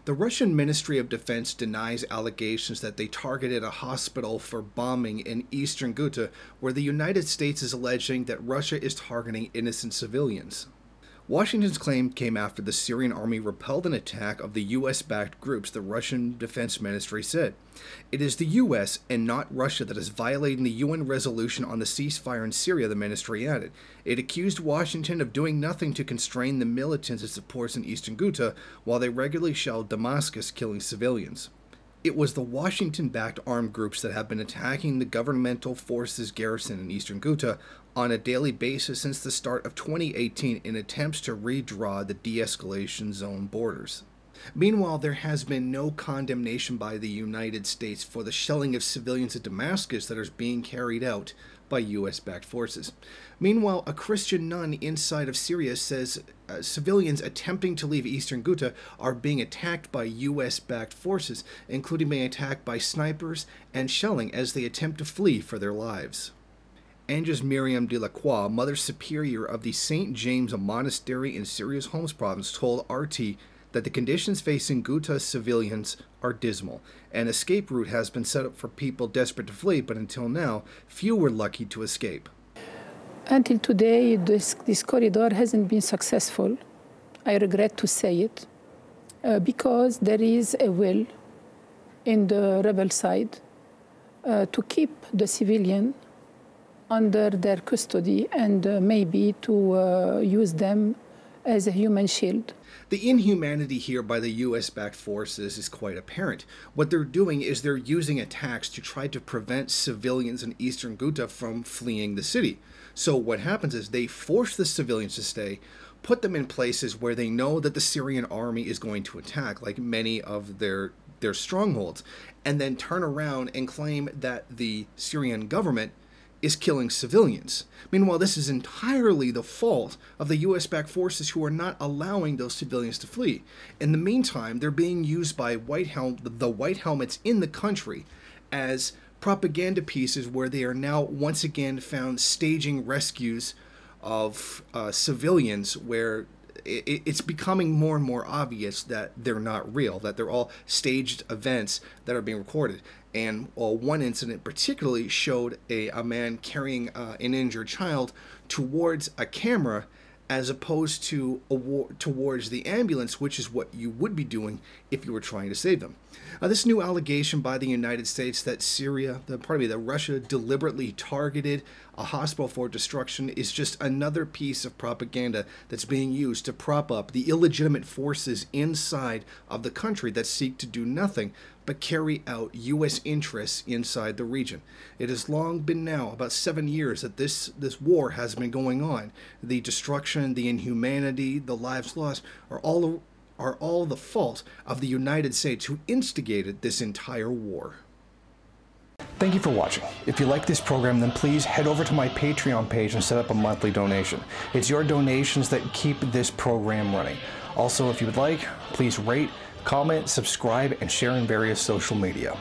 The Russian Ministry of Defense denies allegations that they targeted a hospital for bombing in Eastern Ghouta, where the United States is alleging that Russia is targeting innocent civilians. Washington's claim came after the Syrian army repelled an attack of the U.S.-backed groups, the Russian Defense Ministry said. It is the U.S. and not Russia that is violating the UN resolution on the ceasefire in Syria, the ministry added. It accused Washington of doing nothing to constrain the militants it supports in Eastern Ghouta, while they regularly shelled Damascus, killing civilians. It was the Washington-backed armed groups that have been attacking the governmental forces garrison in Eastern Ghouta on a daily basis since the start of 2018 in attempts to redraw the de-escalation zone borders. Meanwhile, there has been no condemnation by the United States for the shelling of civilians at Damascus that is being carried out by U.S.-backed forces. Meanwhile, a Christian nun inside of Syria says civilians attempting to leave Eastern Ghouta are being attacked by U.S.-backed forces, including being attacked by snipers and shelling as they attempt to flee for their lives. Anges Miriam de la Croix, Mother Superior of the St. James Monastery in Syria's Homs province, told RT that the conditions facing Ghouta civilians are dismal. An escape route has been set up for people desperate to flee, but until now, few were lucky to escape. Until today, this corridor hasn't been successful. I regret to say it, because there is a will in the rebel side to keep the civilian under their custody and maybe to use them as a human shield. The inhumanity here by the U.S.-backed forces is quite apparent. What they're doing is they're using attacks to try to prevent civilians in Eastern Ghouta from fleeing the city. So what happens is they force the civilians to stay, put them in places where they know that the Syrian army is going to attack, like many of their strongholds, and then turn around and claim that the Syrian government is killing civilians. Meanwhile, this is entirely the fault of the U.S.-backed forces who are not allowing those civilians to flee. In the meantime, they're being used by the white helmets in the country as propaganda pieces where they are now once again found staging rescues of civilians where it's becoming more and more obvious that they're not real, that they're all staged events that are being recorded. And one incident particularly showed a man carrying an injured child towards a camera as opposed to towards the ambulance, which is what you would be doing if you were trying to save them. This new allegation by the United States that that Russia deliberately targeted a hospital for destruction is just another piece of propaganda that's being used to prop up the illegitimate forces inside of the country that seek to do nothing but carry out U.S. interests inside the region. It has long been now about 7 years that this war has been going on. The destruction, the inhumanity, the lives lost are all the fault of the United States, who instigated this entire war. Thank you for watching. If you like this program, then please head over to my Patreon page and set up a monthly donation. It's your donations that keep this program running. Also, if you would like, please rate, comment, subscribe, and share in various social media.